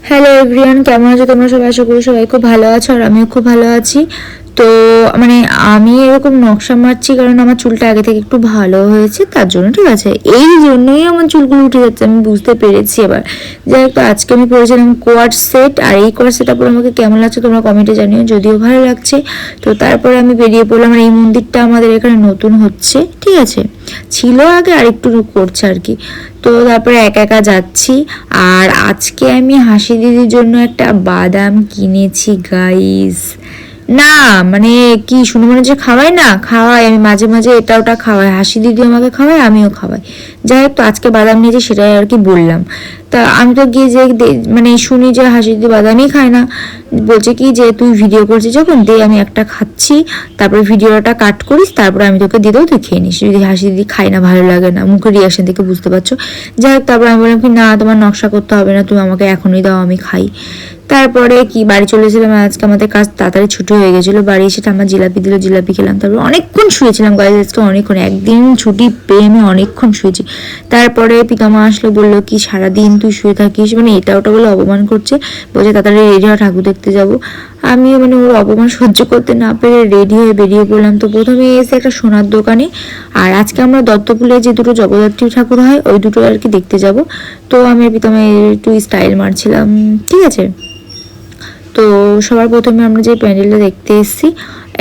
Hello everyone, কেমন আছো তোমরা সবাই? আশা করি সবাই খুব ভালো আছো আর আমিও খুব ভালো আছি। তো মানে আমি এরকম নকশা মারছি কারণ আমার চুলটা আগে থেকে একটু ভালো হয়েছে, তার জন্য। ঠিক আছে, এই জন্যই আমার চুলগুলো উঠে যাচ্ছে, আমি বুঝতে পেরেছি এবার। যাই হোক, তো আজকে আমি পরেছিলাম কোয়ার্ড সেট, আর এই কোয়ার্ড সেটটা পরে আমাকে কেমন লাগছে তোমরা কমেন্টে জানিও, যদিও ভালো লাগছে। তো তারপরে আমি বেরিয়ে পড়লাম। আর এই মন্দিরটা আমাদের এখানে নতুন হচ্ছে, ঠিক আছে, ছিল আগে আর একটু করছে আর কি। তো তারপরে একা একা যাচ্ছি। আর আজকে আমি হাসি দিদির জন্য একটা বাদাম কিনেছি গাইস। না মানে কি শুনে মনে যে খাওয়াই, না খাওয়াই, আমি মাঝে মাঝে এটা ওটা খাওয়াই, হাসি দিদি আমাকে খাওয়াই, আমিও খাওয়াই। যাই হোক, তো আজকে বাদাম নিয়েছি সেটাই আর কি বললাম। তা আমি তো গিয়ে যে মানে শুনি যে হাসি দিদি বাদামই খায় না। বলছে কি যে তুই ভিডিও করছিস যখন, দে আমি একটা খাচ্ছি, তারপরে ভিডিওটা কাট করিস, তারপরে আমি তোকে দিয়ে দেবো, তুই খেয়ে নিস। যদি হাসি দিদি খাই না, ভালো লাগে না, মুখের রিয়াকশন দেখে বুঝতে পারছো। যাই হোক, তারপরে আমি বললাম কি না, তোমার নকশা করতে হবে না, তুমি আমাকে এখনই দাও, আমি খাই। তারপরে কি বাড়ি চলে এসেছিলাম। আজকে আমাদের কাজ তাড়াতাড়ি ছুটি হয়ে গেছিলো। বাড়ি এসে আমার জিলাপি দিল, জিলাপি খেলাম। তারপরে অনেকক্ষণ শুয়েছিলাম গাইজ, আজকে অনেকক্ষণ, একদিন ছুটি পেয়ে আমি অনেকক্ষণ শুয়েছি। তারপরে পিতামা আসলো, বললো কি সারাদিন তুই শুয়ে থাকিস, মানে এটা ওটা বলে অপমান করছে। বলছে তাড়াতাড়ি রেডি হওয়া, ঠাকুর দেখতে যাবো। আমিও মানে ওর অপমান সহ্য করতে না পেরে রেডি হয়ে বেরিয়ে পড়লাম। তো প্রথমে এসে একটা সোনার দোকানে, আর আজকে আমরা দত্তপুলে যে দুটো জগদ্ধাত্রী ঠাকুর হয় ওই দুটো আর কি দেখতে যাব। তো আমি পিতামা একটু স্টাইল মারছিলাম, ঠিক আছে। তো সবার প্রথমে আমরা যে প্যান্ডেলটা দেখতে এসেছি,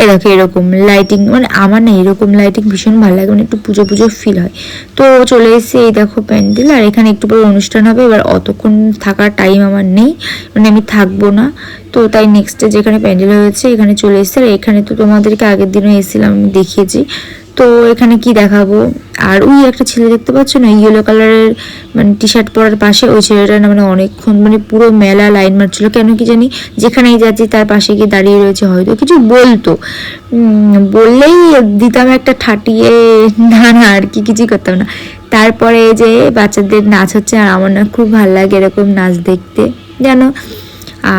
দেখো এরকম লাইটিং, মানে আমার না এরকম লাইটিং ভীষণ ভালো লাগে, মানে একটু পুজো পুজো ফিল হয়। তো চলে এসেছি, এই দেখো প্যান্ডেল, আর এখানে একটু পরে অনুষ্ঠান হবে। এবার অতক্ষণ থাকার টাইম আমার নেই, মানে আমি থাকবো না। তো তাই নেক্সটে যেখানে প্যান্ডেল হয়েছে এখানে চলে এসেছে। আর এখানে তো তোমাদেরকে আগের দিনও এসেছিলাম, আমি দেখিয়েছি। তো এখানে কি দেখাবো। আর ওই একটা ছেলে দেখতে পাচ্ছ না, ইয়েলো কালারের মানে টি শার্ট পরার পাশে, ওই ছেলেটা না মানে অনেকক্ষণ মানে পুরো মেলা লাইন মারছিল, কেন কি জানি। যেখানেই যাচ্ছি তার পাশে গিয়ে দাঁড়িয়ে রয়েছে, হয়তো কিছু বলতো, বললেই দিতাম একটা ঠাটিয়ে, না না আর কি কিছুই করতাম না। তারপরে যে বাচ্চাদের নাচ হচ্ছে, আর আমার না খুব ভালো লাগে এরকম নাচ দেখতে, জানো।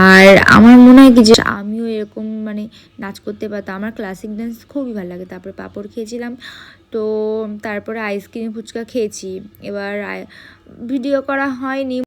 আর আমার মনে হয় কি যে আমিও এরকম মানে নাচ করতে পারতাম, আমার ক্লাসিক ডান্স খুবই ভালো লাগে। তারপরে পাঁপড় খেয়েছিলাম। তো তারপরে আইসক্রিম ফুচকা খেয়েছি। এবার ভিডিও করা হয়নি।